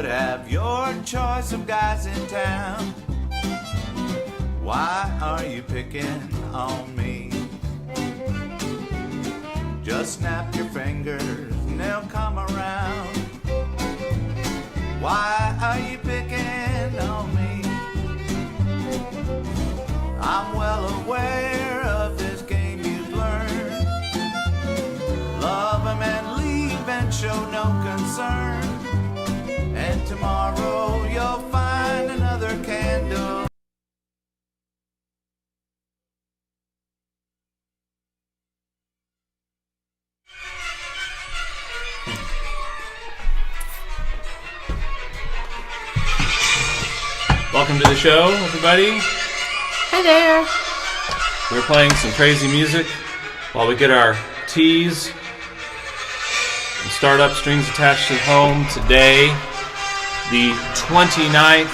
could have your choice of guys in town. Why are you picking on me? Just snap your fingers and they'll come around. Why are you picking on me? I'm well aware of this game you've learned. Love 'em and leave and show no concern. And tomorrow you'll find another candle. Welcome to the show, everybody. Hi there. We're playing some crazy music while we get our teas and start up Strings Attached at Home today, the 29th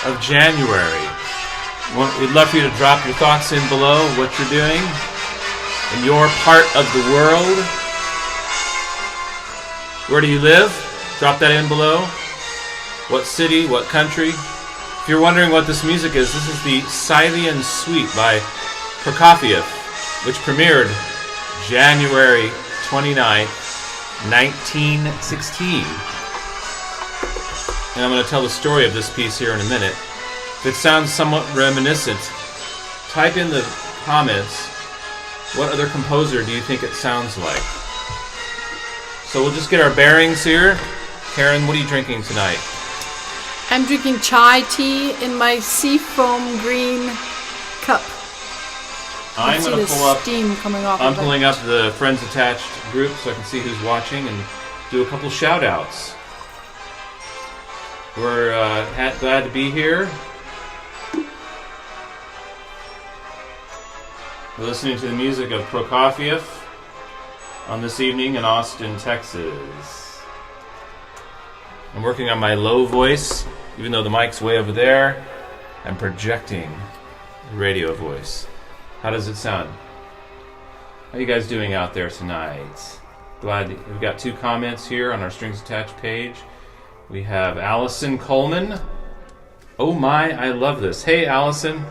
of January. We'd love for you to drop your thoughts in below, what you're doing in your part of the world. Where do you live? Drop that in below. What city, what country? If you're wondering what this music is, this is the Scythian Suite by Prokofiev, which premiered January 29th, 1916. And I'm going to tell the story of this piece here in a minute. If it sounds somewhat reminiscent, type in the comments, what other composer do you think it sounds like? So we'll just get our bearings here. Karen, what are you drinking tonight? I'm drinking chai tea in my seafoam green cup. I'm going to pull up. Steam coming off. I'm pulling up the Friends Attached group so I can see who's watching and do a couple shout outs. We're glad to be here. We're listening to the music of Prokofiev on this evening in Austin, Texas. I'm working on my low voice, even though the mic's way over there. I'm projecting the radio voice. How does it sound? How are you guys doing out there tonight? Glad we've got 2 comments here on our Strings Attached page. We have Allison Coleman. Oh my, I love this. Hey, Allison.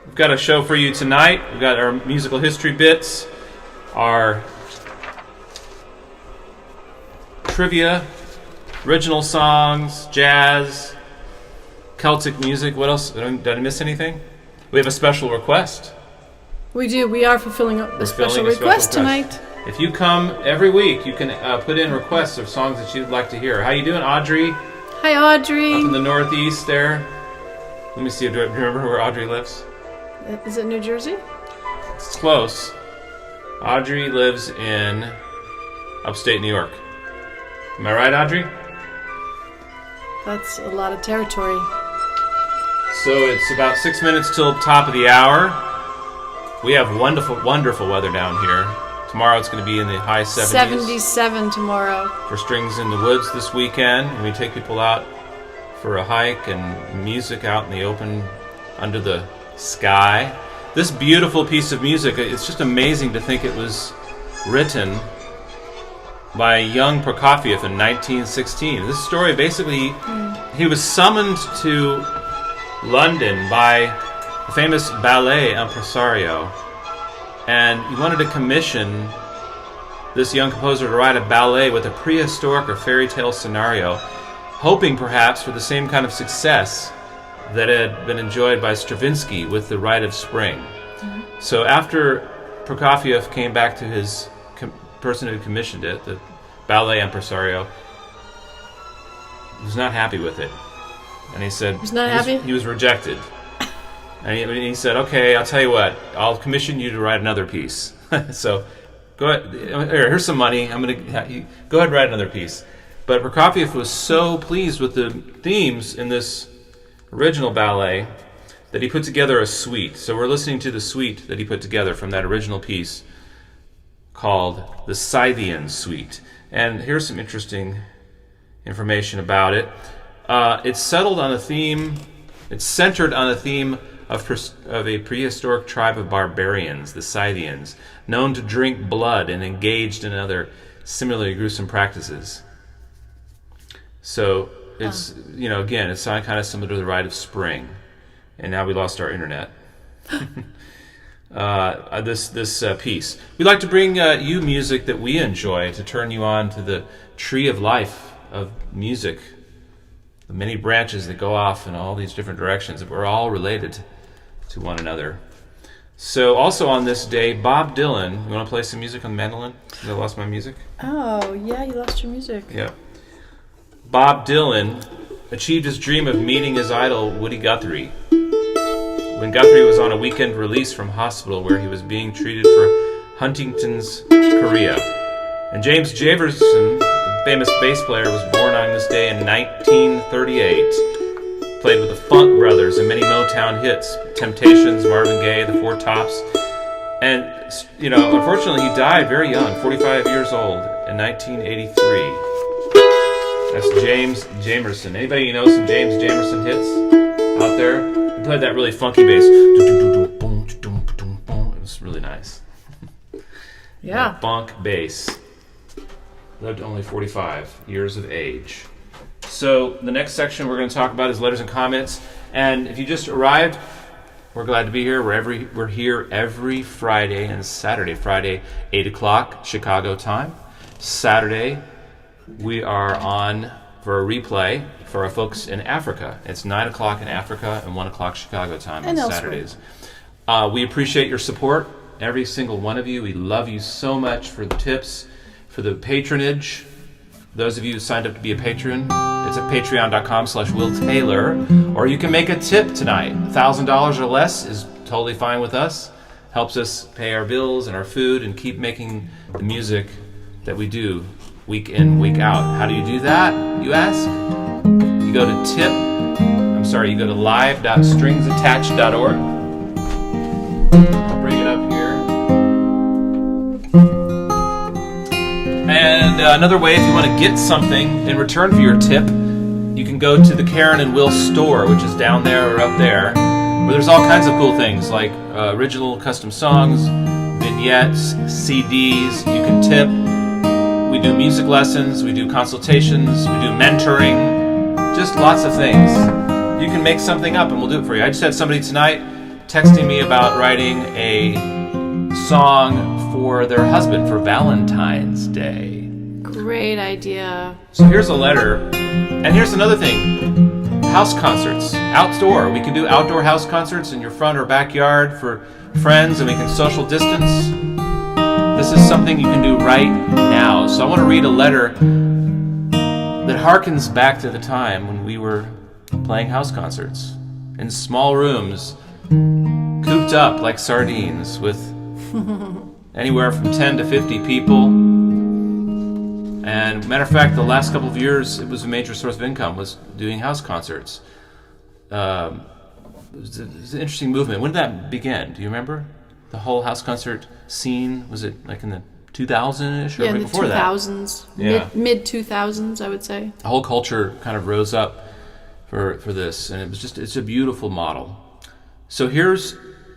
We've got a show for you tonight. We've got our musical history bits, our trivia, original songs, jazz, Celtic music. What else? Did I miss anything? We have a special request. We do. We are fulfilling a special request tonight. If you come every week, you can put in requests of songs that you'd like to hear. How you doing, Audrey? Hi, Audrey. Up in the Northeast there. Let me see. Do you remember where Audrey lives? Is it New Jersey? It's close. Audrey lives in upstate New York. Am I right, Audrey? That's a lot of territory. So it's about 6 minutes till top of the hour. We have wonderful, wonderful weather down here. Tomorrow it's going to be in the high 70s. 77 tomorrow. For Strings in the Woods this weekend. And we take people out for a hike and music out in the open under the sky. This beautiful piece of music, it's just amazing to think it was written by young Prokofiev in 1916. This story basically, he was summoned to London by a famous ballet impresario, and he wanted to commission this young composer to write a ballet with a prehistoric or fairy tale scenario, hoping perhaps for the same kind of success that had been enjoyed by Stravinsky with The Rite of Spring. Mm-hmm. So after Prokofiev came back to his person who commissioned it, the ballet impresario, was not happy with it. And he said... He's not happy? He was rejected. And he said, okay, I'll tell you what, I'll commission you to write another piece. So, go ahead, here's some money, I'm going to go ahead and write another piece. But Prokofiev was so pleased with the themes in this original ballet that he put together a suite. So we're listening to the suite that he put together from that original piece called the Scythian Suite. And here's some interesting information about it. It's centered on a theme of a prehistoric tribe of barbarians, the Scythians, known to drink blood and engaged in other similarly gruesome practices. So it's, again, it's kind of similar to the Rite of Spring. And now we lost our internet. This piece. We like to bring you music that we enjoy to turn you on to the tree of life of music, the many branches that go off in all these different directions, that we're all related to one another. So also on this day, Bob Dylan. You want to play some music on the mandolin? I lost my music. Oh, yeah, you lost your music. Yeah. Bob Dylan achieved his dream of meeting his idol, Woody Guthrie, when Guthrie was on a weekend release from hospital where he was being treated for Huntington's chorea. And James Javerson, the famous bass player, was born on this day in 1938. Played with the Funk Brothers and many Motown hits, Temptations, Marvin Gaye, the Four Tops. And, unfortunately he died very young, 45 years old, in 1983. That's James Jamerson. Anybody know some James Jamerson hits out there? He played that really funky bass. It was really nice. Yeah. Funk bass. Lived only 45 years of age. So the next section we're going to talk about is letters and comments. And if you just arrived, we're glad to be here. We're here every Friday and Saturday. Friday, 8 o'clock Chicago time. Saturday, we are on for a replay for our folks in Africa. It's 9 o'clock in Africa and 1 o'clock Chicago time on Saturdays. We appreciate your support, every single one of you. We love you so much for the tips, for the patronage. Those of you who signed up to be a patron, it's at patreon.com/Will Taylor. Or you can make a tip tonight. $1,000 or less is totally fine with us. Helps us pay our bills and our food and keep making the music that we do week in, week out. How do you do that, you ask? You go to live.stringsattached.org. I'll bring it up here. And another way, if you want to get something in return for your tip, you can go to the Karen and Will store, which is down there or up there, where there's all kinds of cool things like original custom songs, vignettes, CDs. You can tip. We do music lessons, we do consultations, we do mentoring, just lots of things. You can make something up and we'll do it for you. I just had somebody tonight texting me about writing a song for their husband for Valentines Day. Great idea. So here's a letter. And here's another thing. House concerts. Outdoor. We can do outdoor house concerts in your front or backyard for friends and we can social distance, this is something you can do right now. So I want to read a letter that harkens back to the time when we were playing house concerts in small rooms, cooped up like sardines with anywhere from 10 to 50 people. And matter of fact, the last couple of years, it was a major source of income, was doing house concerts. It was an interesting movement. When did that begin? Do you remember? The whole house concert scene, was it like in the 2000-ish or Yeah, right in the before 2000s. Yeah. Mid-2000s, I would say. The whole culture kind of rose up for this, and it's a beautiful model. So here's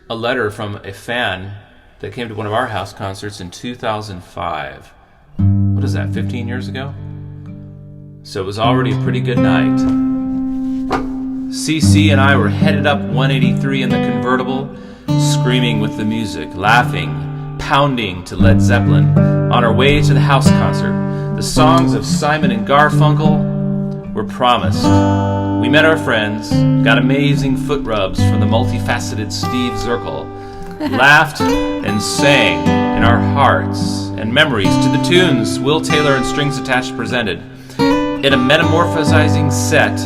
a letter from a fan that came to one of our house concerts in 2005. What is that, 15 years ago? So it was already a pretty good night. CC and I were headed up 183 in the convertible, screaming with the music, laughing, pounding to Led Zeppelin on our way to the house concert. The songs of Simon and Garfunkel were promised. We met our friends, got amazing foot rubs from the multifaceted Steve Zirkle, laughed and sang in our hearts and memories to the tunes Will Taylor and Strings Attached presented. In a metamorphosizing set,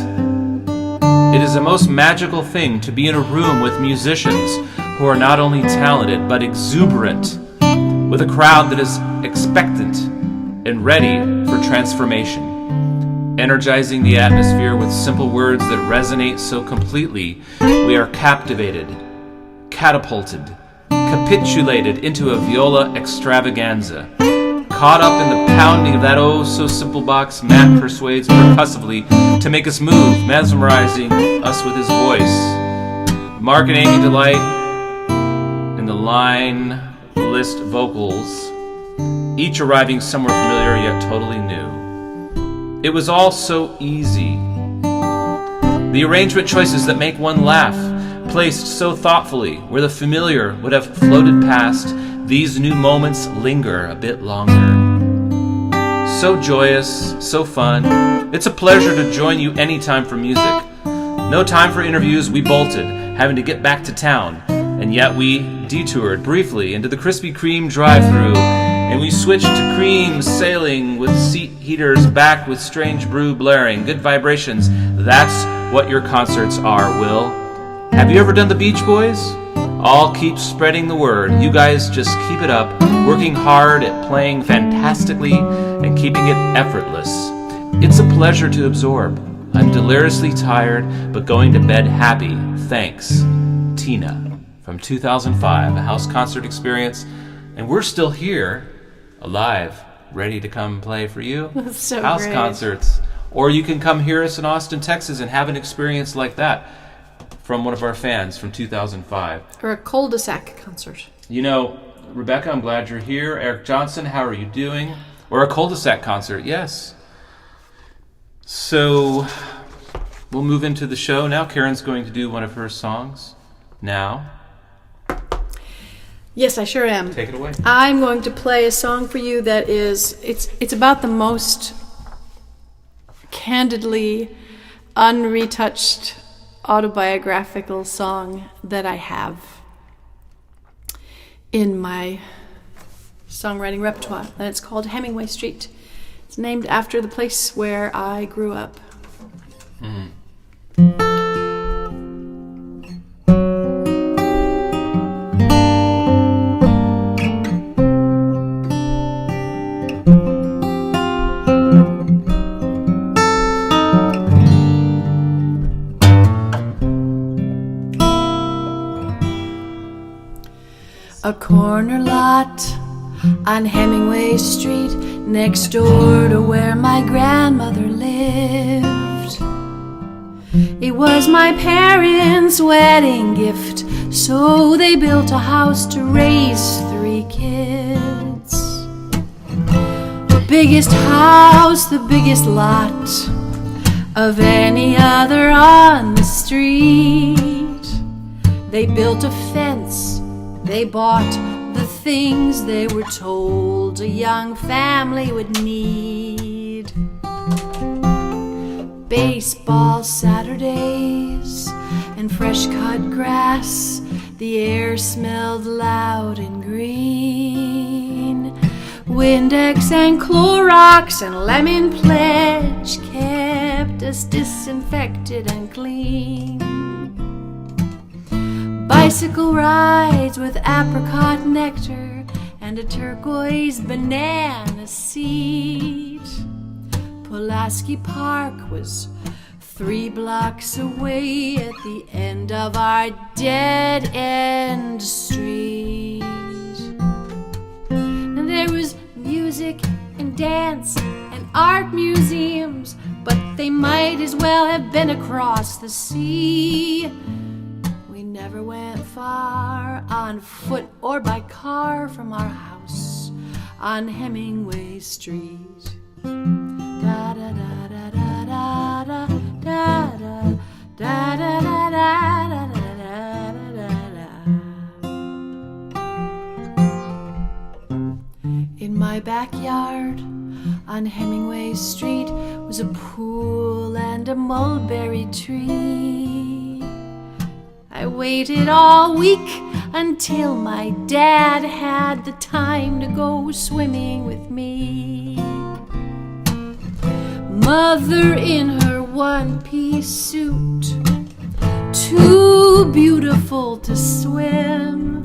it is the most magical thing to be in a room with musicians who are not only talented but exuberant, with a crowd that is expectant and ready for transformation, energizing the atmosphere with simple words that resonate so completely we are captivated, catapulted, capitulated into a viola extravaganza. Caught up in the pounding of that oh-so-simple box, Matt persuades percussively to make us move, mesmerizing us with his voice. Mark and Amy delight in the line list vocals, each arriving somewhere familiar yet totally new. It was all so easy. The arrangement choices that make one laugh, placed so thoughtfully where the familiar would have floated past, these new moments linger a bit longer. So joyous, so fun. It's a pleasure to join you anytime for music. No time for interviews, we bolted, having to get back to town. And yet we detoured briefly into the Krispy Kreme drive-thru, and we switched to cream sailing with seat heaters back with strange brew blaring. Good vibrations. That's what your concerts are, Will. Have you ever done the Beach Boys? I'll keep spreading the word. You guys just keep it up, working hard at playing fantastically and keeping it effortless. It's a pleasure to absorb. I'm deliriously tired, but going to bed happy. Thanks. Tina, from 2005, a house concert experience. And we're still here, alive, ready to come play for you. That's so house great. concerts. Or you can come hear us in Austin, Texas, and have an experience like that from one of our fans from 2005. Or a cul-de-sac concert. You know, Rebecca, I'm glad you're here. Eric Johnson, how are you doing? Or a cul-de-sac concert, yes. So we'll move into the show now. Karen's going to do one of her songs now. Yes, I sure am. Take it away. I'm going to play a song for you that is, it's about the most candidly unretouched autobiographical song that I have in my songwriting repertoire, and it's called Hemingway Street. It's named after the place where I grew up. A corner lot on Hemingway Street, next door to where my grandmother lived. It was my parents' wedding gift, so they built a house to raise 3 kids. The biggest house, the biggest lot of any other on the street. They built a fence, they bought the things they were told a young family would need. Baseball Saturdays and fresh cut grass, The air smelled loud and green. Windex and Clorox and Lemon Pledge kept us disinfected and clean. Bicycle rides with apricot nectar and a turquoise banana seat. Pulaski Park was 3 blocks away at the end of our dead-end street. And there was music and dance and art museums, but they might as well have been across the sea. We never went far on foot or by car from our house on Hemingway Street. Da da da da da da da da da da da da da. In my backyard on Hemingway Street was a pool and a mulberry tree. I waited all week until my dad had the time to go swimming with me. Mother in her one-piece suit, too beautiful to swim,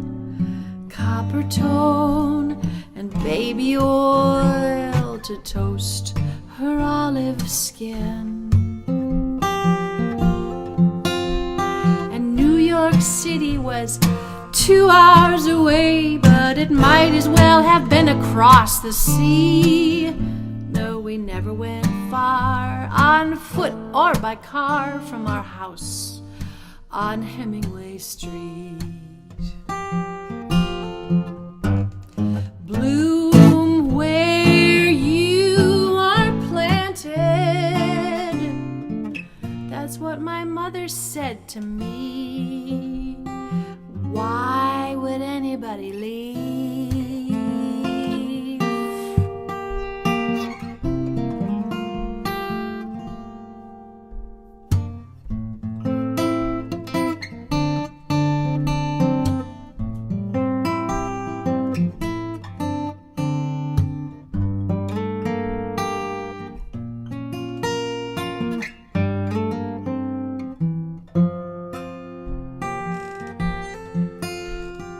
copper tone and baby oil to toast her olive skin. And New York City was 2 hours away, but it might as well have been across the sea. No, we never went far on foot or by car from our house on Hemingway Street. Bloom where you are planted. That's what my mother said to me. Why would anybody leave?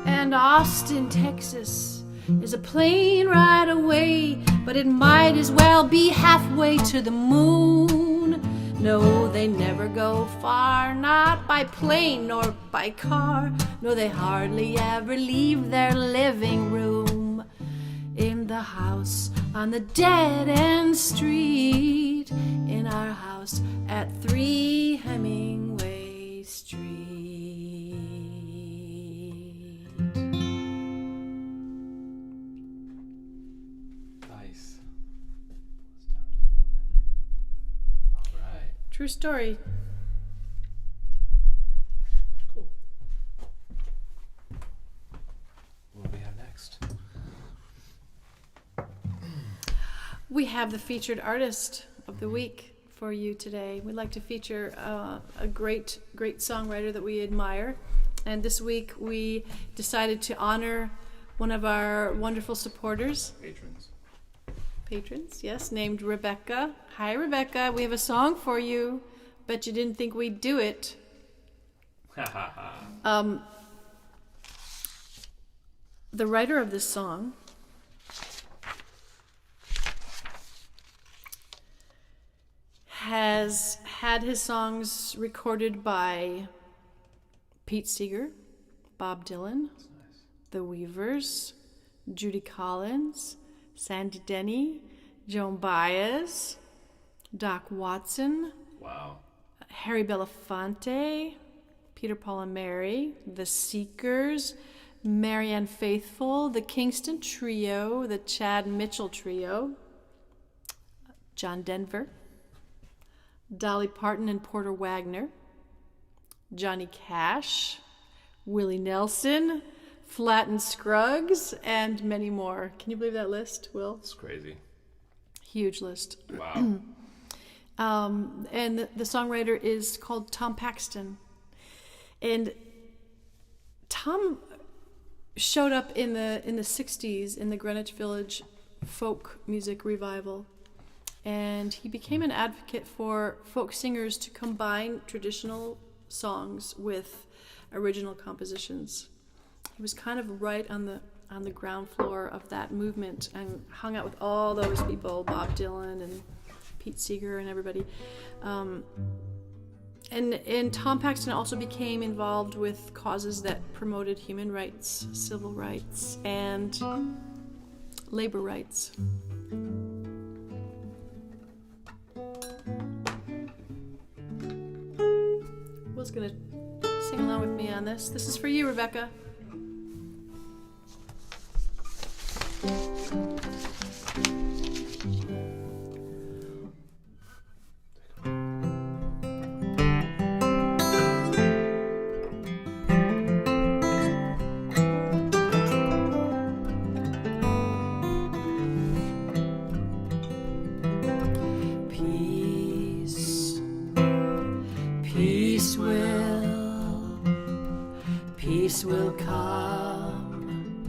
And Austin, Texas is a plane ride away, but it might as well be halfway to the moon. No, they never go far, not by plane nor by car. No, they hardly ever leave their living room. In the house on the dead-end street, in our house at 3 Hemingway Street. Nice. All right. True story. Cool. What do we have next? We have the featured artist of the week for you today. We'd like to feature a great songwriter that we admire. And this week we decided to honor one of our wonderful supporters. Patrons, yes, named Rebecca. Hi, Rebecca. We have a song for you. Bet you didn't think we'd do it. The writer of this song has had his songs recorded by Pete Seeger, Bob Dylan, The Weavers, Judy Collins, Sandy Denny, Joan Baez, Doc Watson, Wow. Harry Belafonte, Peter, Paul and Mary, The Seekers, Marianne Faithfull, the Kingston Trio, the Chad Mitchell Trio, John Denver, Dolly Parton and Porter Wagner, Johnny Cash, Willie Nelson, Flatt and Scruggs, and many more. Can you believe that list, Will? It's crazy. Huge list. Wow. And the songwriter is called Tom Paxton. And Tom showed up in the 60s in the Greenwich Village folk music revival, and he became an advocate for folk singers to combine traditional songs with original compositions. He was kind of right on the ground floor of that movement and hung out with all those people, Bob Dylan and Pete Seeger and everybody. And Tom Paxton also became involved with causes that promoted human rights, civil rights, and labor rights. Will's gonna sing along with me on this. This is for you, Rebecca. Peace will come,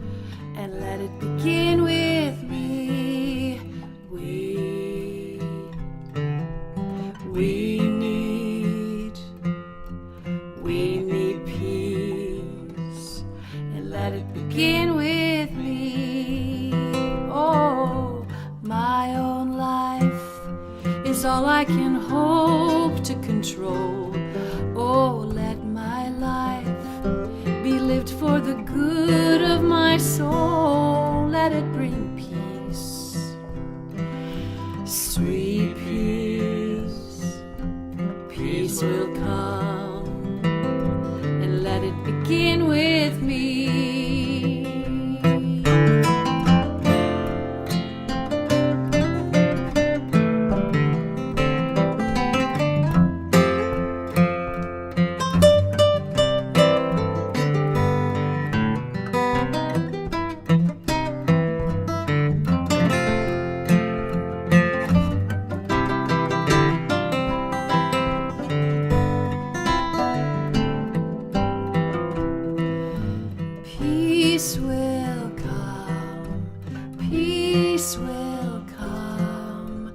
and let it begin with me. We need peace, and let it begin with me. Oh, my own life is all I can hope to control. Oh, let my life be lived for the good of my soul. Let it bring peace, sweet peace. Peace will come, and let it begin with me. Peace will come, peace will come,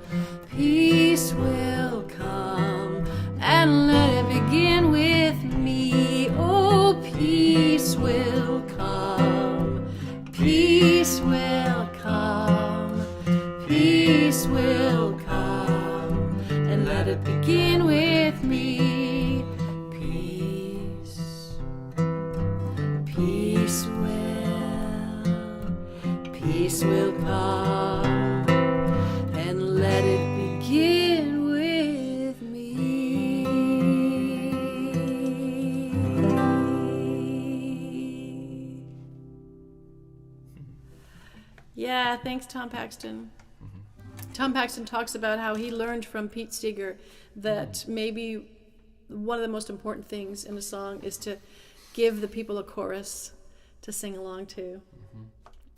peace will come, and let it begin with me. Oh, peace will come, peace will come, peace will come, and let it begin with me. Peace will come, and let it begin with me. Yeah, thanks, Tom Paxton. Tom Paxton talks about how he learned from Pete Seeger that maybe one of the most important things in a song is to give the people a chorus to sing along to.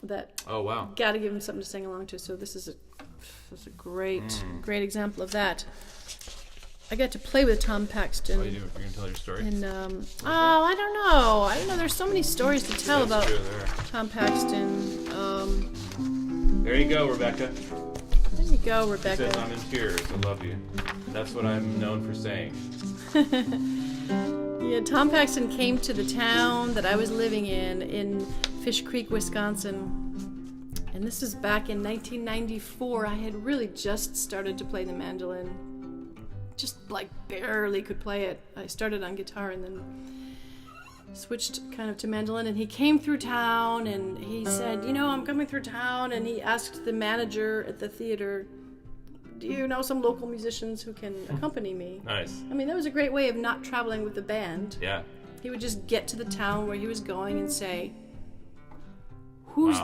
That got to give them something to sing along to. So this is a great example of that. I got to play with Tom Paxton. Oh, you do? You're gonna tell your story? And I don't know. There's so many stories to tell about Tom Paxton. There you go, Rebecca. There you go, Rebecca. She says I'm in tears. I love you. That's what I'm known for saying. Yeah, Tom Paxton came to the town that I was living in Fish Creek, Wisconsin. And this is back in 1994. I had really just started to play the mandolin. Just like barely could play it. I started on guitar and then switched kind of to mandolin. And he came through town and he said, I'm coming through town. And he asked the manager at the theater, do you know some local musicians who can accompany me? Nice. I mean, that was a great way of not traveling with the band. Yeah. He would just get to the town where he was going and say, who's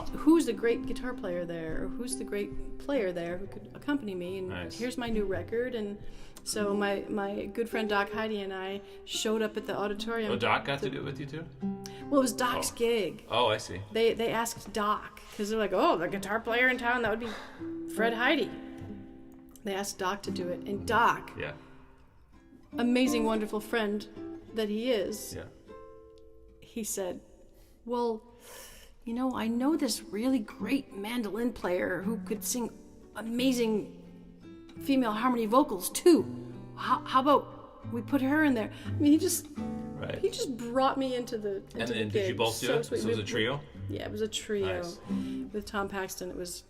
the great guitar player there? Or who's the great player there who could accompany me? And here's my new record. And so my good friend Doc Heidi and I showed up at the auditorium. Oh, Doc got to do it with you too? Well, it was Doc's gig. Oh, I see. They asked Doc, because they're like, the guitar player in town, that would be Fred Heidi. They asked Doc to do it, and Doc, amazing, wonderful friend that he is, he said, well, I know this really great mandolin player who could sing amazing female harmony vocals too. How about we put her in there? I mean, he just brought me into the And gig. did you both do it? Sweet. So it was a trio? Yeah, it was a trio Nice. with Tom Paxton. It was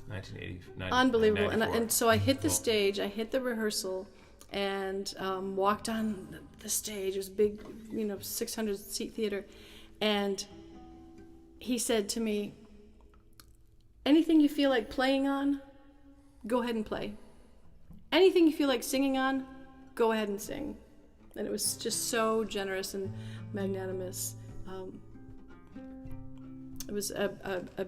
1980. unbelievable. 94. And so I hit the Cool. stage, I hit the rehearsal, and walked on the stage. It was a big, 600-seat theater. And he said to me, anything you feel like playing on, go ahead and play. Anything you feel like singing on, go ahead and sing. And it was just so generous and magnanimous. It was a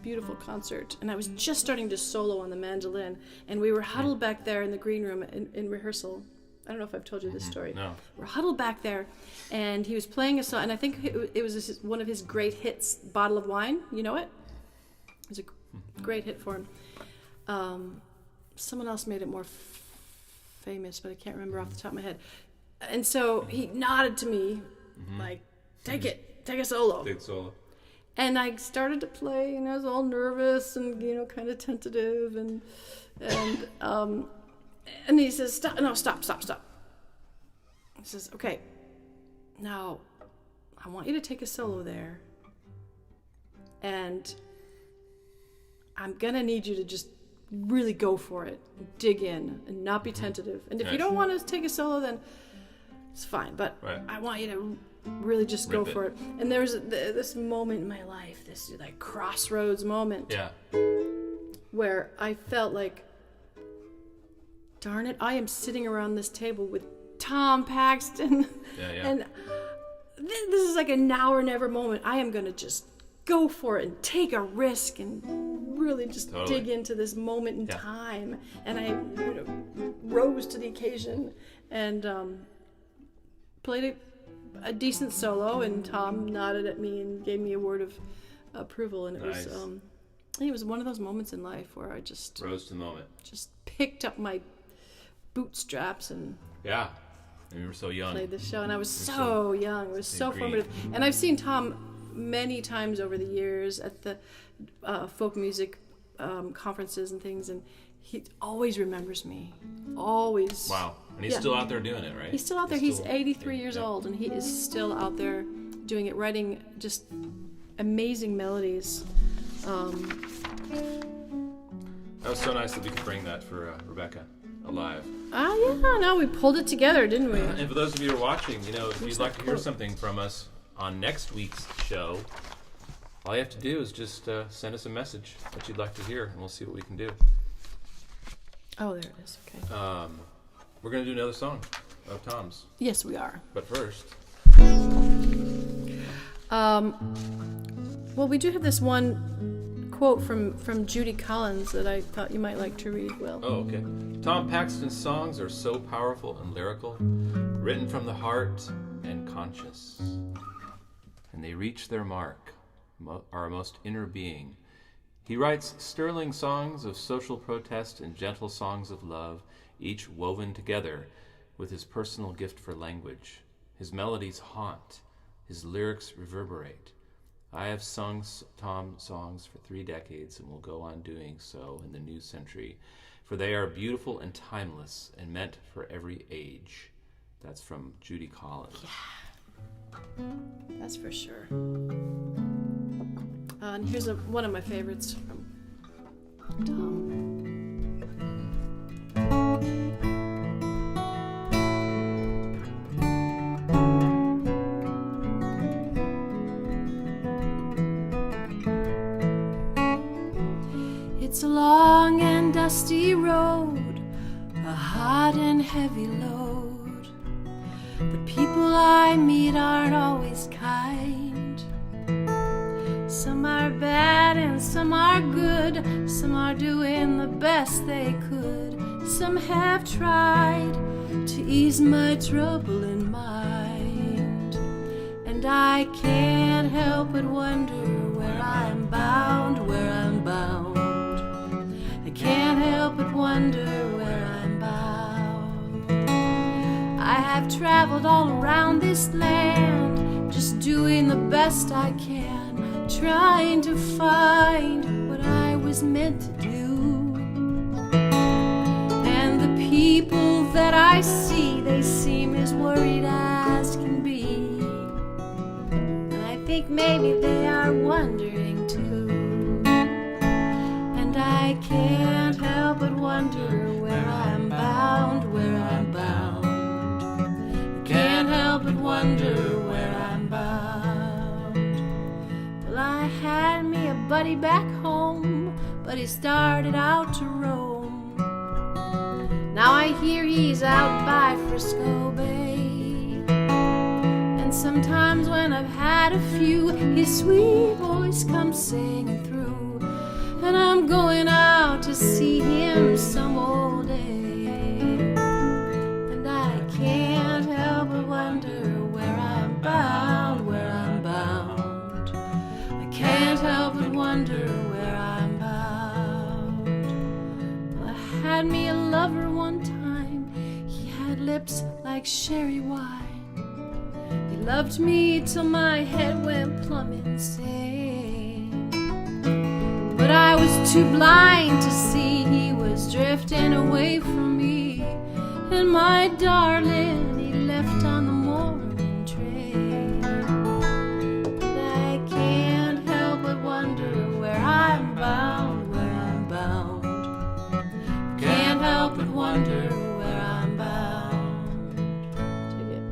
beautiful concert, and I was just starting to solo on the mandolin, and we were huddled back there in the green room in rehearsal. I don't know if I've told you this story. No. We're huddled back there, and he was playing a song, and I think it was one of his great hits, Bottle of Wine. You know it? It was a great hit for him. Someone else made it more famous, but I can't remember off the top of my head. And so he nodded to me, like, take a solo. Big solo. And I started to play, and I was all nervous and kind of tentative, and he says, stop. He says, okay, now I want you to take a solo there, and I'm gonna need you to just really go for it, dig in, and not be tentative. And if you don't want to take a solo, then it's fine. But I want you to really just go for it. And there was this moment in my life, this like crossroads moment, where I felt like, darn it, I am sitting around this table with Tom Paxton, and this is like a now or never moment. I am gonna just go for it and take a risk and really just dig into this moment in time. And I rose to the occasion and played a decent solo, and Tom nodded at me and gave me a word of approval, and it was one of those moments in life where I just rose to the moment, just picked up my bootstraps and and you were so young, played the show. And I was so young. It was so formative. And I've seen Tom many times over the years at the folk music conferences and things, and he always remembers me. Always. Wow. And he's still out there doing it, right? He's still out there. He's 83 years old, and he is still out there doing it, writing just amazing melodies. That was so nice that we could bring that for Rebecca alive. No, we pulled it together, didn't we? And for those of you who are watching, if you'd like to hear something from us on next week's show, all you have to do is just send us a message that you'd like to hear, and we'll see what we can do. Oh, there it is. Okay. We're going to do another song of Tom's. Yes, we are. But first... well, we do have this one quote from Judy Collins that I thought you might like to read, Will. Oh, okay. Tom Paxton's songs are so powerful and lyrical, written from the heart and conscious. And they reach their mark, our most inner being. He writes sterling songs of social protest and gentle songs of love, each woven together with his personal gift for language. His melodies haunt, his lyrics reverberate. I have sung Tom songs for 3 decades and will go on doing so in the new century, for they are beautiful and timeless and meant for every age. That's from Judy Collins. Yeah, that's for sure. And here's one of my favorites from Tom. It's a long and dusty road, a hot and heavy load. The people I meet aren't always kind. Some are bad and some are good. Some are doing the best they could. Some have tried to ease my trouble in mind. And I can't help but wonder where I'm bound, where I'm bound. I can't help but wonder where I'm bound. I have traveled all around this land, just doing the best I can, trying to find what I was meant to do. And the people that I see, they seem as worried as can be. And I think maybe they are wondering too. And I can't help but wonder where I'm bound, where I'm bound. I can't help but wonder where I'm bound. Well, I had me a buddy back home, but he started out to roam. Now I hear he's out by Frisco Bay. And sometimes when I've had a few, his sweet voice comes singing through. And I'm going out to see him some old day. And I can't help but wonder where I'm bound, where I'm bound. I can't help but wonder where I'm bound. Well, I had me a lover one time. He had lips like sherry wine. He loved me till my head went plumb insane. But I was too blind to see he was drifting away from me. And my darling, he left on the morning train. And I can't help but wonder where I'm bound, where I'm bound. Can't help but wonder where I'm bound. Take it.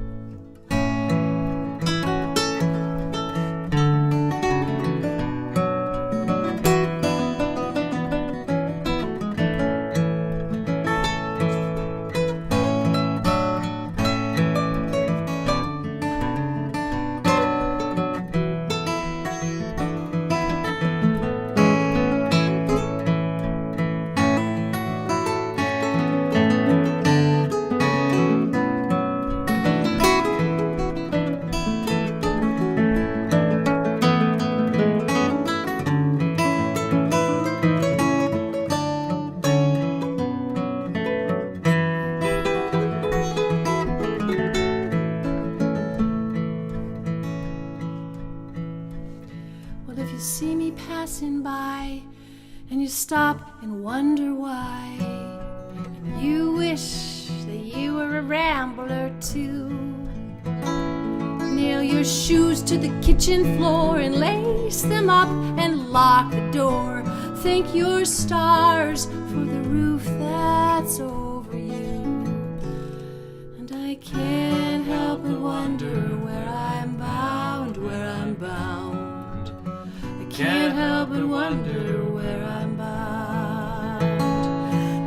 Well, if you see me passing by and you stop and wonder why, and you wish that you were a rambler too, nail your shoes to the kitchen floor and lace them up and lock the door. Thank your stars for the roof that's over you. And I can't help but wonder where I'm bound, where I'm bound. I can't help but wonder where I'm bound.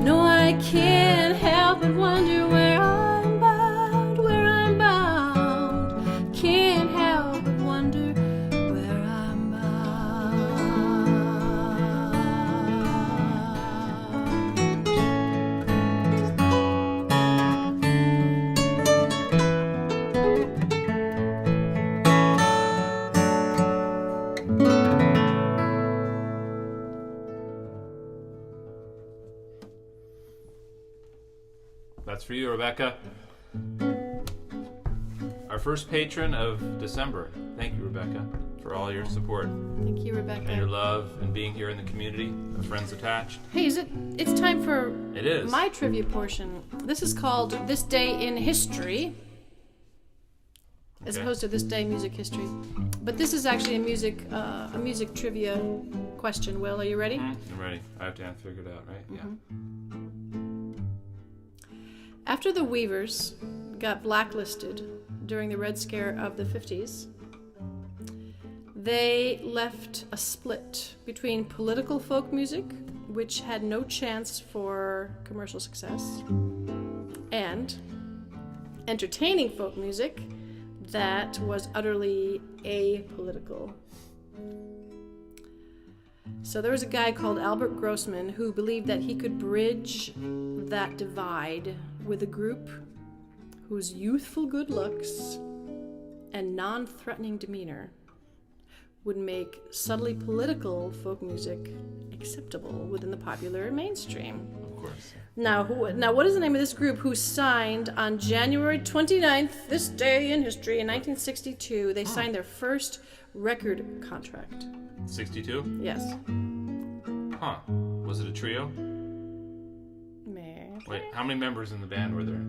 No, I can't help but wonder where I'm bound, where I'm bound. Can't help but wonder where I'm bound. That's for you, Rebecca. Our first patron of December. Thank you, Rebecca, for all your support Thank you, Rebecca. and your love and being here in the community of Friends Attached. Hey, it's time for It is. my trivia portion. This is called This Day in History, as Okay. opposed to This Day Music History. But this is actually a music trivia question. Will, are you ready? I'm ready. I have to figure it out, right? Yeah. After the Weavers got blacklisted during the Red Scare of the 50s, they left a split between political folk music, which had no chance for commercial success, and entertaining folk music that was utterly apolitical. So there was a guy called Albert Grossman who believed that he could bridge that divide with a group whose youthful good looks and non-threatening demeanor would make subtly political folk music acceptable within the popular mainstream. Of course. Now, what is the name of this group who signed on January 29th, this day in history, in 1962? They signed their first record contract. 62? Yes. Huh. Was it a trio? Maybe. Wait, how many members in the band were there?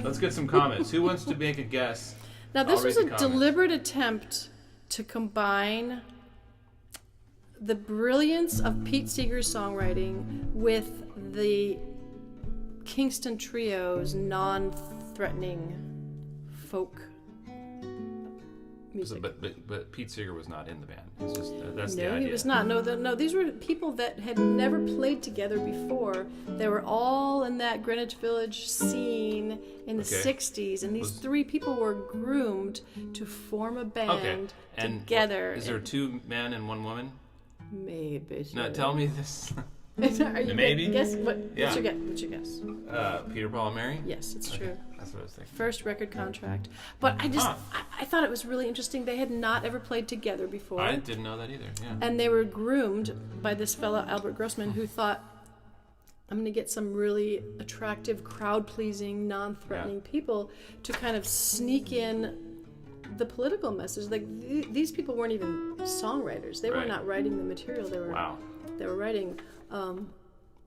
Let's get some comments. Who wants to make a guess? Now, this I'll was read a the comments. deliberate attempt to combine the brilliance of Pete Seeger's songwriting with the Kingston Trio's non-threatening folk music. But Pete Seeger was not in the band. It's just that's the No, idea. he was not. No, these were people that had never played together before. They were all in that Greenwich Village scene in the 60s, and these three people were groomed to form a band together. Is there 2 men and 1 woman? Maybe. No, tell me this. Are you Maybe? Guess what? Yeah. What's your guess? Peter, Paul, and Mary? Yes, it's true. That's what I was thinking. First record contract. But I thought it was really interesting. They had not ever played together before. I didn't know that either, yeah. And they were groomed by this fellow, Albert Grossman, who thought, I'm going to get some really attractive, crowd-pleasing, non-threatening people to kind of sneak in the political message. Like, these people weren't even songwriters. They were not writing the material. They were writing... in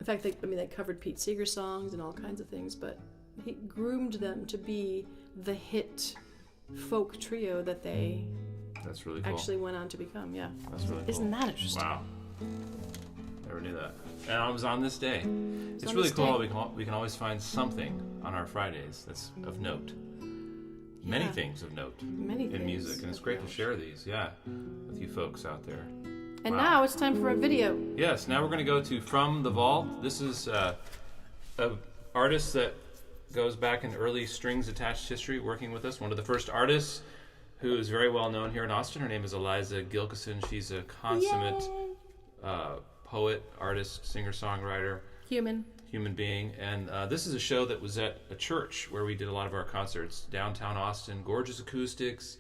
fact, they covered Pete Seeger songs and all kinds of things, but he groomed them to be the hit folk trio that they That's really cool. actually went on to become. Yeah, That's really cool. Isn't that interesting? Wow. Never knew that. And it was on this day. It's on really this cool day. how we can always find something on our Fridays that's of note. Many Yeah. things of note Many in things music, and it's of great note. to share these, with you folks out there. And Wow. now it's time for a video. Yes, now we're going to go to From the Vault. This is a artist that goes back in early strings attached history working with us. One of the first artists who is very well known here in Austin. Her name is Eliza Gilkison. She's a consummate poet, artist, singer-songwriter, human being. And this is a show that was at a church where we did a lot of our concerts. Downtown Austin, gorgeous acoustics.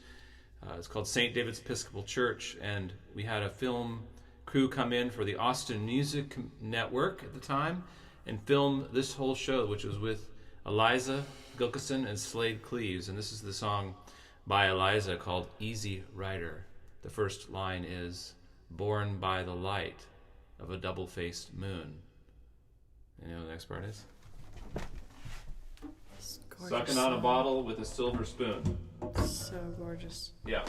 It's called St. David's Episcopal Church, and we had a film crew come in for the Austin Music Network at the time and film this whole show, which was with Eliza Gilkison and Slade Cleaves. And this is the song by Eliza called Easy Rider. The first line is, born by the light of a double-faced moon. You know what the next part is? Sucking on a bottle with a silver spoon. So gorgeous. Yeah.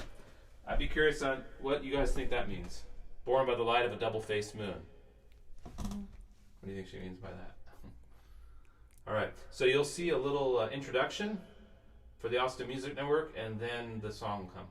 I'd be curious on what you guys think that means. Born by the light of a double-faced moon. What do you think she means by that? All right. So you'll see a little introduction for the Austin Music Network, and then the song will come.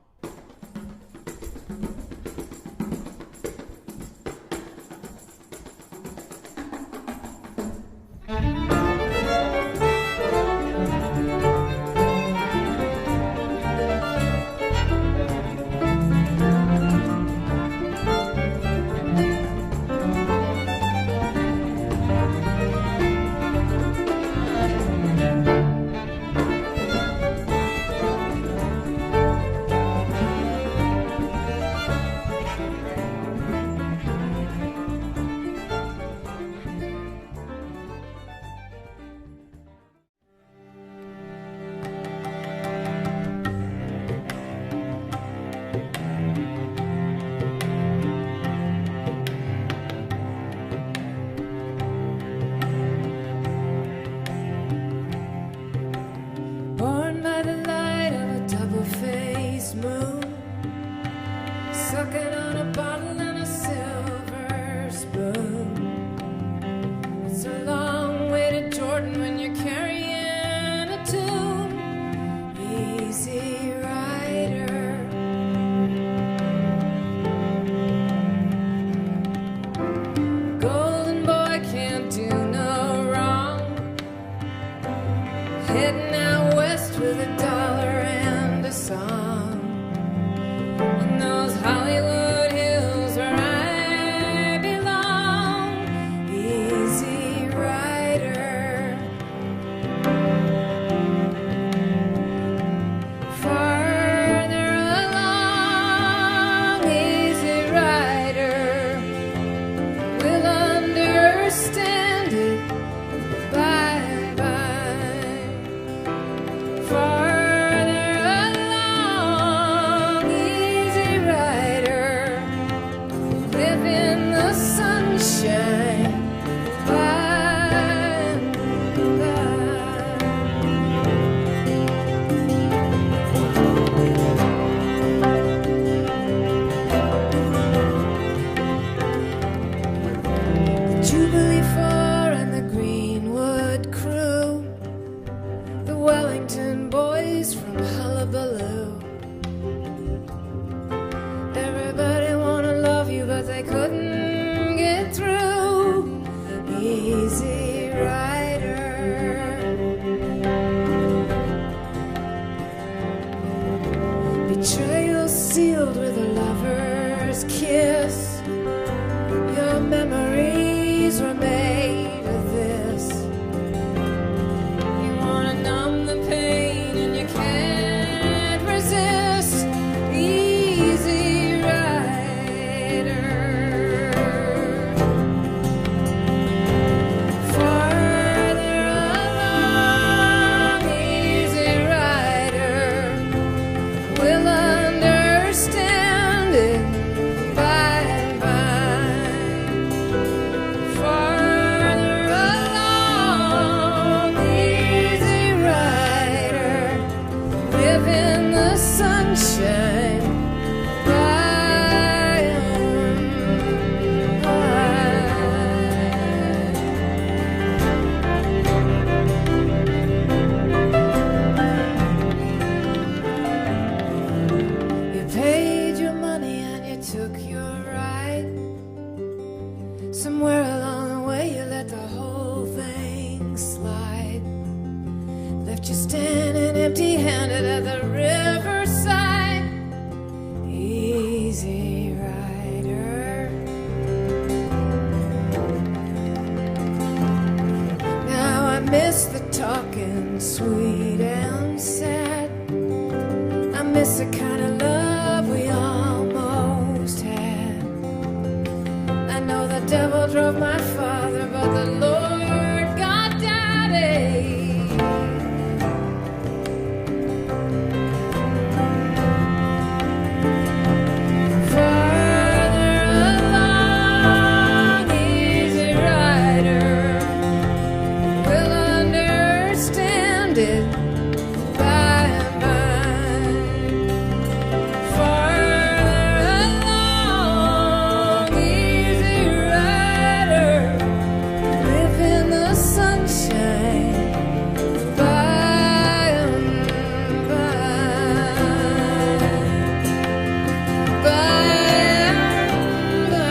sunshine. By and the Jubilee Four and the Greenwood crew, the Wellington boys from Hullabaloo. Everybody wanna love you, but they couldn't get through. Easy Rider. Betrayal sealed with a lover's kiss. Your memories were made of this. You wanna numb the pain and you can't resist. Easy Rider. Farther along, Easy Rider. We'll understand it by and by. Farther along, Easy Rider. Live in the sunshine by and by. You paid your money and you took your ride. Somewhere along the way you let the whole thing slide. Left you standing empty-handed at the riverside. Easy Rider. Now I miss the talking sweet and sad. I miss the kind of love we almost had. I know the devil drove my father, but the Lord got daddy. Farther along, Easy Rider. We'll understand it by and by. Farther along, Easy Rider. Live in the sunshine by and by. By and by.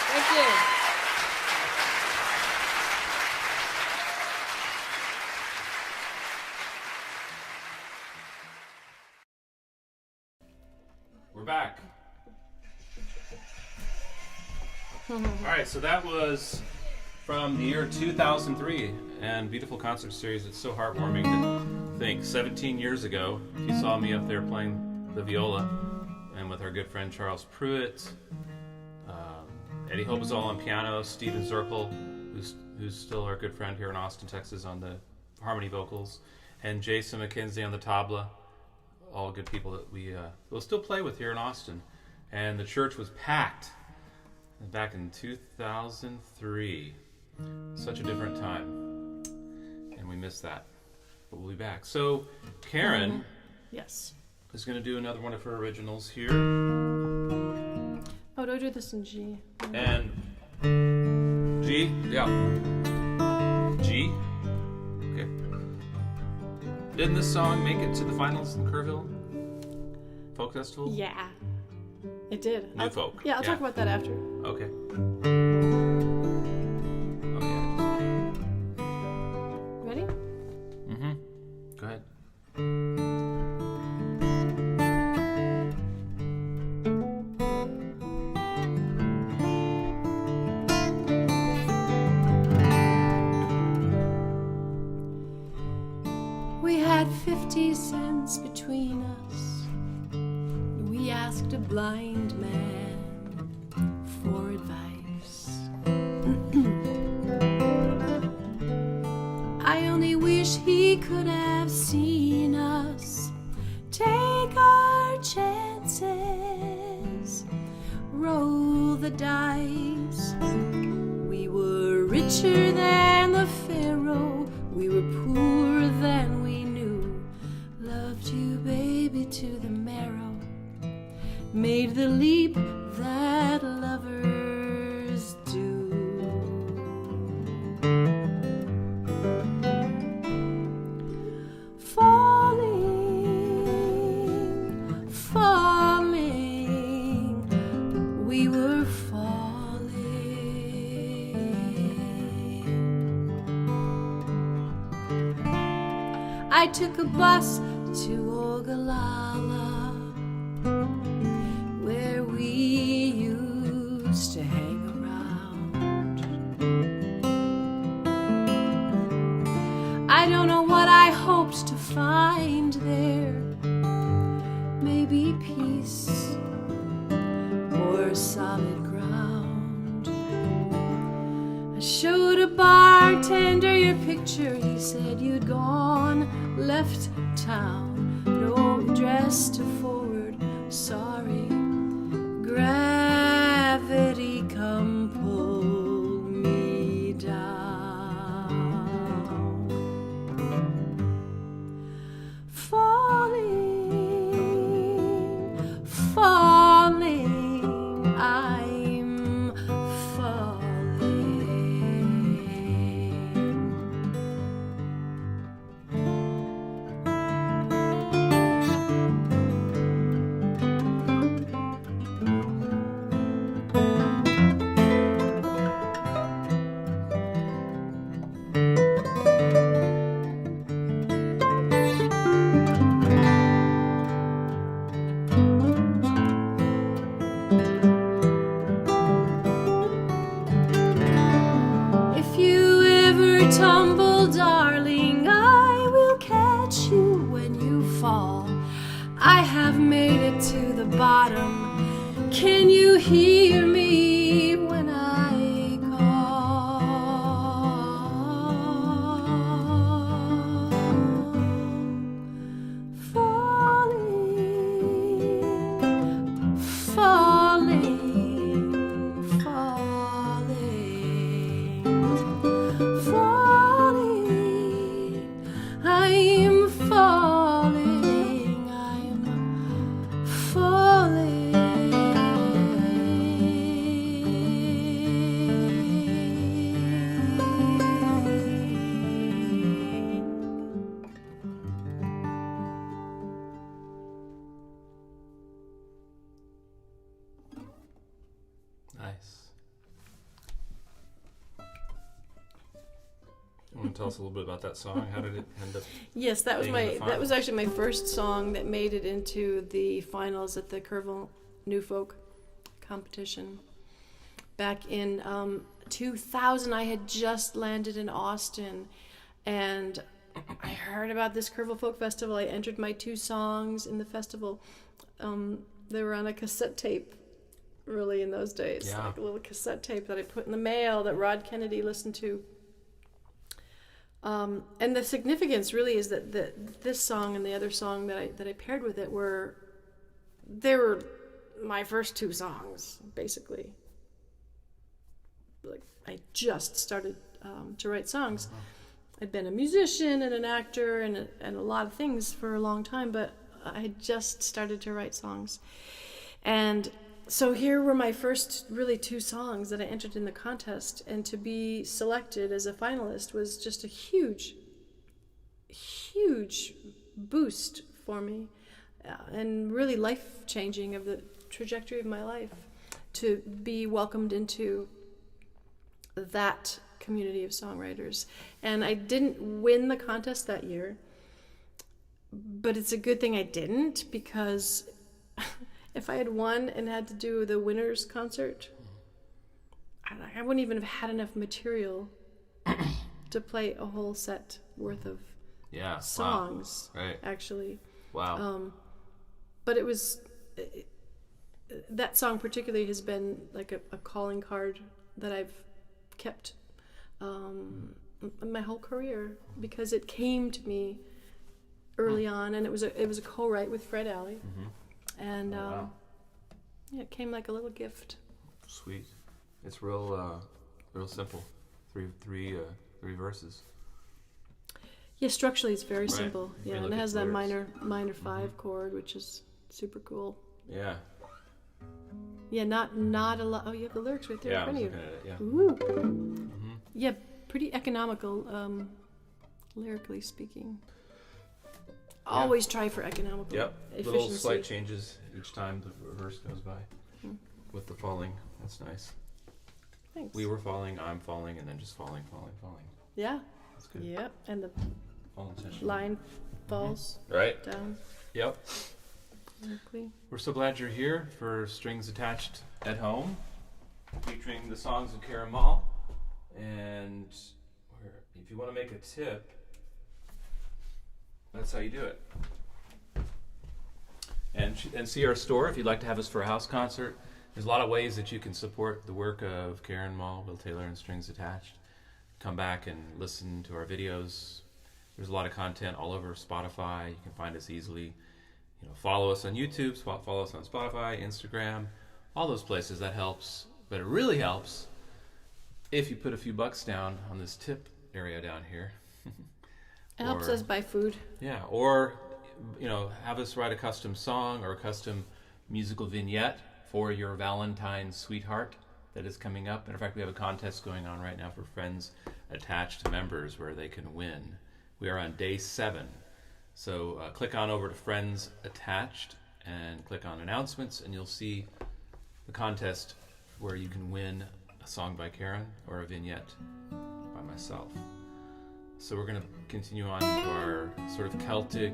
Thank you. We're back. All right, so that was from the year 2003 and beautiful concert series. It's so heartwarming to think 17 years ago you saw me up there playing the viola and with our good friend Charles Pruitt, Eddie Hobazal on piano, Steven Zirkle, who's still our good friend here in Austin, Texas, on the harmony vocals, and Jason McKenzie on the tabla. All good people that we will still play with here in Austin. And the church was packed back in 2003. Such a different time. And we missed that. But we'll be back. So Karen Yes. is going to do another one of her originals here. Oh, do I do this in G? And G? Yeah. G? Okay. Didn't this song make it to the finals in Kerrville Folk Festival? Yeah, it did. New folk. Yeah, I'll talk about that after. Okay. Oh yeah. Ready? Mm-hmm. Go ahead. We had 50 cents between us. We asked a blind man for advice. I only wish he could have seen us take our chances, roll the dice. We were richer than the Pharaoh, we were poorer than we knew. Loved you, baby, to the marrow. Made the leap that lovers do. Falling, falling, we were falling. I took a bus to Ogallala, where we used to hang around. I don't know what I hoped to find there. Maybe peace or solid ground. I showed a bartender your picture. He said you'd gone, left town, no address to forward. Sorry, gravity come pull me down. Falling, falling, I'm falling. If you ever tumble, darling, I will catch you when you fall. I have made it to the bottom. Can you hear me when I call? Falling, falling, falling, falling. I'm falling, I'm falling. Nice. You want to tell us a little bit about that song? How did it end up? Yes, that was Being in the that was actually my first song that made it into the finals at the Kerrville New Folk competition. Back in 2000, I had just landed in Austin, and I heard about this Kerrville Folk Festival. I entered my 2 songs in the festival. They were on a cassette tape, really, in those days. Yeah. Like a little cassette tape that I put in the mail that Rod Kennedy listened to. And the significance really is that this song and the other song that I paired with it were my first 2 songs, basically. Like, I just started to write songs. I'd been a musician and an actor and a lot of things for a long time, but I had just started to write songs. And so here were my first really 2 songs that I entered in the contest, and to be selected as a finalist was just a huge huge boost for me, and really life-changing of the trajectory of my life, to be welcomed into that community of songwriters. And I didn't win the contest that year, but it's a good thing I didn't, because if I had won and had to do the winner's concert, I wouldn't even have had enough material to play a whole set worth of songs. Wow. Right. Actually. Wow. But it was, that song particularly has been like a calling card that I've kept my whole career, because it came to me early on, and it was a co-write with Fred Alley, and it came like a little gift. Sweet. It's real simple. Three verses. Yeah, structurally it's very Right. simple. You Yeah, can and look it at has the that lyrics. minor 5 chord, which is super cool. Yeah. Yeah, not a lot. Oh, you have the lyrics right there Yeah, I in was front of looking you. at it, yeah. Ooh. Yeah, pretty economical, lyrically speaking. Always try for economical Yep. efficiency. Little slight changes each time the verse goes by. With the falling. That's nice. Thanks. We were falling, I'm falling, and then just falling. Yeah. That's good. Yep. And the All intentional. line falls Right? down Yep. lyrically. We're so glad you're here for Strings Attached at Home, featuring the songs of Karen Mall. And if you want to make a tip, that's how you do it. And see our store if you'd like to have us for a house concert. There's a lot of ways that you can support the work of Karen Mall, Will Taylor, and Strings Attached. Come back and listen to our videos. There's a lot of content all over Spotify. You can find us easily. Follow us on YouTube, follow us on Spotify, Instagram, all those places. That helps. But it really helps if you put a few bucks down on this tip area down here. It helps us buy food. Yeah, or have us write a custom song or a custom musical vignette for your Valentines sweetheart that is coming up. And in fact, we have a contest going on right now for Friends Attached members where they can win. We are on day 7. So click on over to Friends Attached and click on announcements, and you'll see the contest where you can win a song by Karen or a vignette by myself. So we're going to continue on to our sort of Celtic,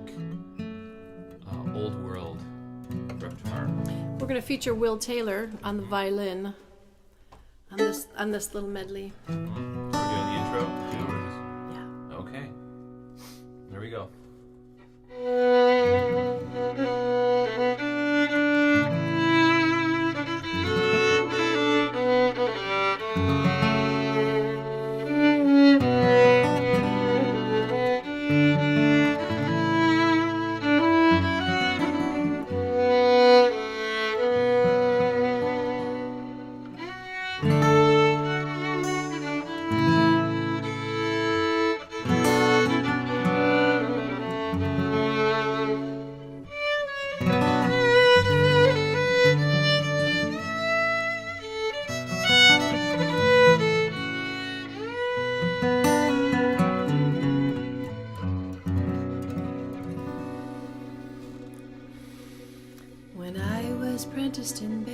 old world repertoire. We're going to feature Will Taylor on the violin on this little medley. Are we doing the intro? Yeah. Okay. There we go. When I was apprenticed in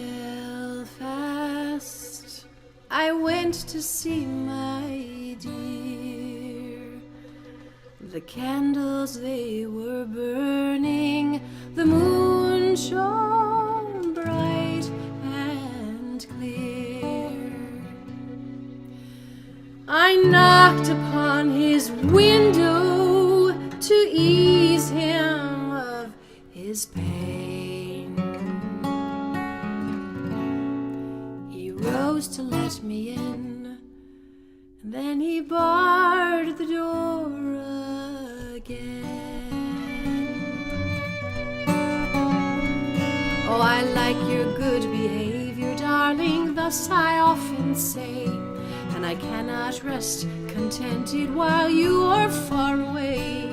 Belfast, I went to see my dear. The candles they were burning, the moon shone bright and clear. I knocked upon his window to ease him of his pain. He rose to let me in, and then he barred the door again. Oh, I like your good behavior, darling, thus I often say, and I cannot rest contented while you are far away.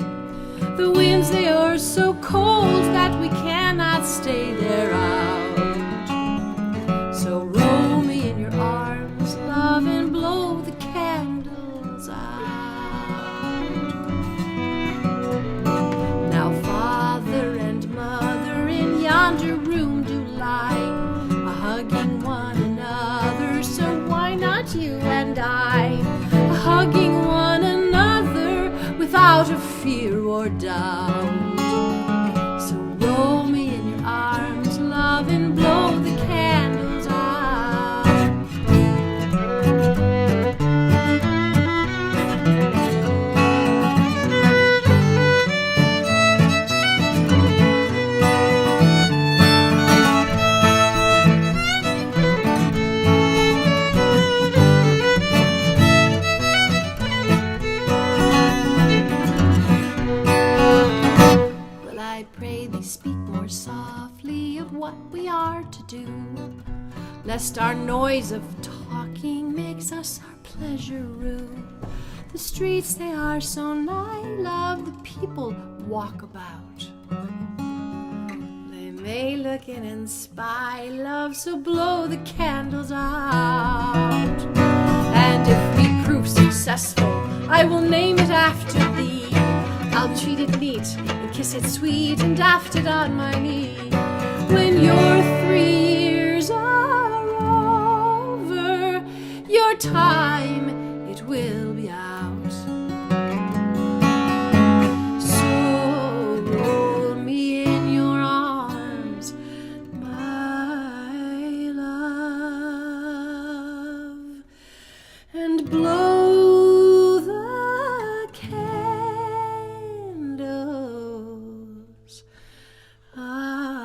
The winds, they are so cold that we cannot stay there out. So roll me in your arms, love, and blow the candles out. fear or doubt. So roll me in your arms, love, and blow the candles out. Well, I pray thee speak more softly of what we are to do, lest our noise of talking makes us our pleasure rue. The streets, they are so nigh, love, the people walk about. They may look in and spy, love, so blow the candles out. And if we prove successful, I will name it after thee. I'll treat it neat and kiss it sweet and daft it on my knee. When your 3 years are over, your time it will be out. So roll me in your arms, my love, and blow the candles out.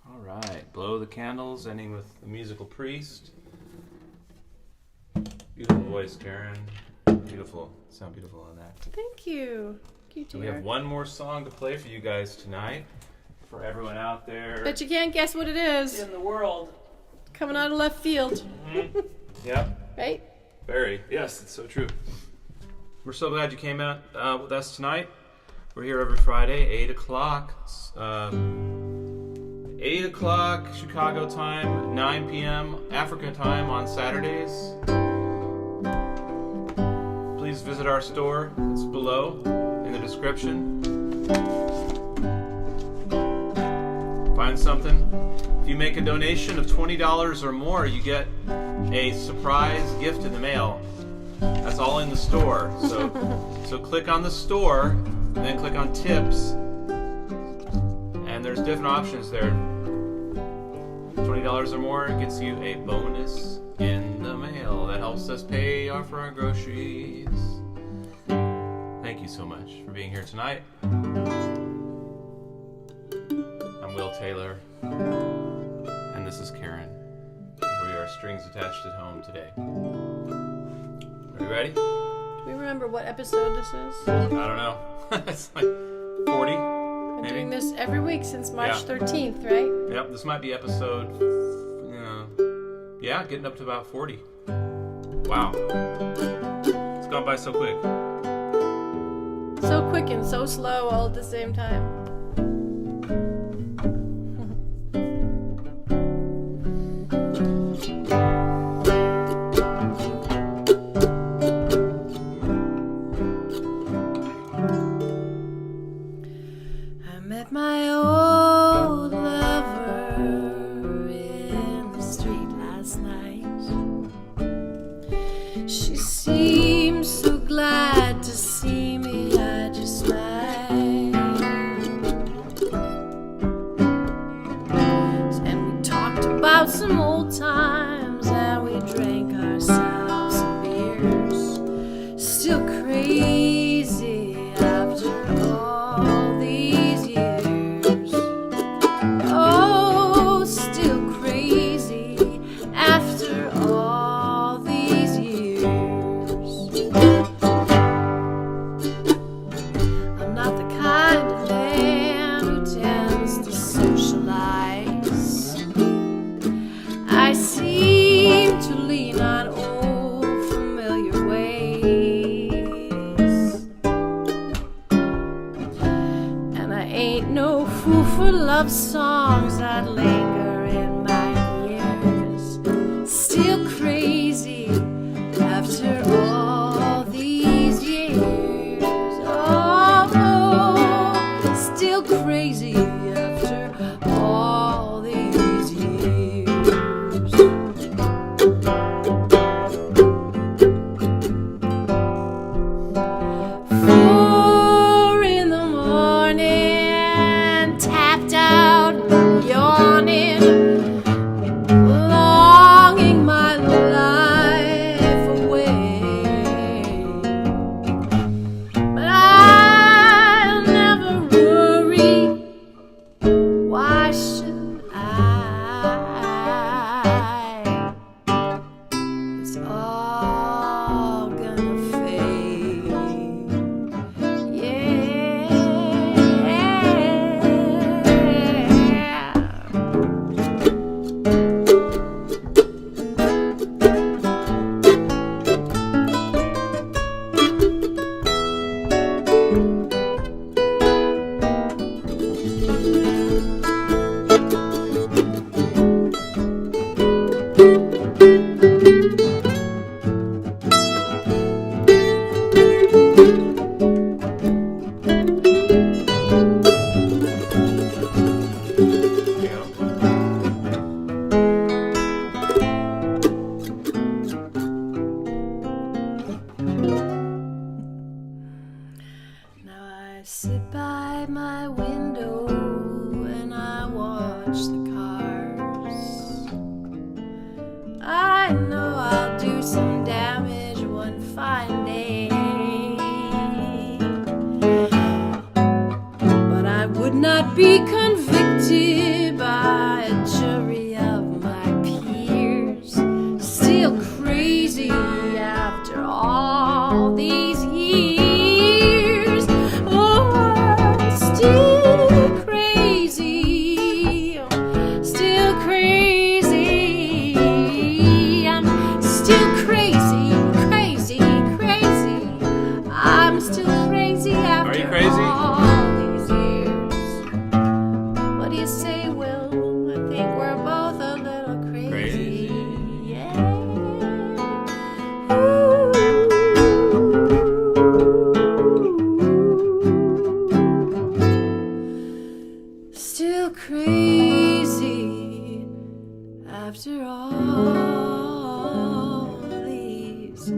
All right, Blow the Candles, ending with The Musical Priest. Beautiful voice, Karen. Beautiful. Sound beautiful on that. Thank you. Thank you, So we dear. have one more song to play for you guys tonight. For everyone out there Bet you can't guess what it is. in the world. Coming out of left field, Yep, right? very. Yes, it's so true. We're so glad you came out with us tonight. We're here every Friday, 8 o'clock. 8 o'clock Chicago time, 9 p.m. Africa time on Saturdays. Please visit our store. It's below in the description. Find something. If you make a donation of $20 or more, you get a surprise gift in the mail. That's all in the store. So click on the store, and then click on tips, and there's different options there. $20 or more gets you a bonus in the mail. That helps us pay for our groceries. Thank you so much for being here tonight. I'm Will Taylor, and this is Karen. We are Strings Attached at Home today. Are you ready? Do we remember what episode this is? I don't know. It's like 40, Been maybe? doing this every week since March Yeah. 13th, right? Yep, this might be episode, getting up to about 40. Wow. It's gone by so quick. So quick and so slow all at the same time. I met my old lover in the street last night. She seemed so glad to see me. I just smiled. love songs that linger in my ears. Still crazy after all these years. Oh, still crazy after all these years. 4 in the morning, tapped out, yawning, longing my life away. But I'll never worry. Why should I? It's all gonna fade. Yeah. Now I sit by my window and I watch the cars. I know I'll do some damage one fine day, but I would not be convicted by a jury of my peers. Still crazy after all these years. Oh, still crazy. Still crazy. I'm still crazy, crazy, crazy. I'm still crazy after Are you crazy? all these years. What do you say, Will? I think we're both a little crazy. Crazy. Yeah. Ooh. Still crazy after all these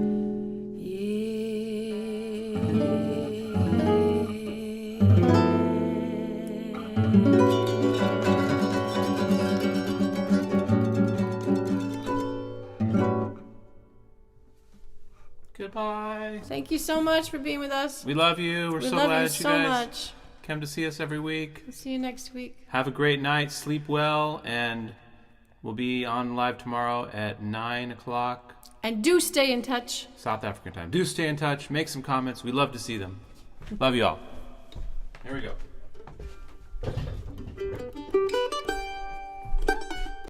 Goodbye. Thank you so much for being with us. We love you. We're We so love glad you you so guys much. come to see us every week. See you next week. Have a great night. Sleep well. And we'll be on live tomorrow at 9 o'clock And do stay in touch. South African time. Do stay in touch. Make some comments. We love to see them. Love you all. Here we go.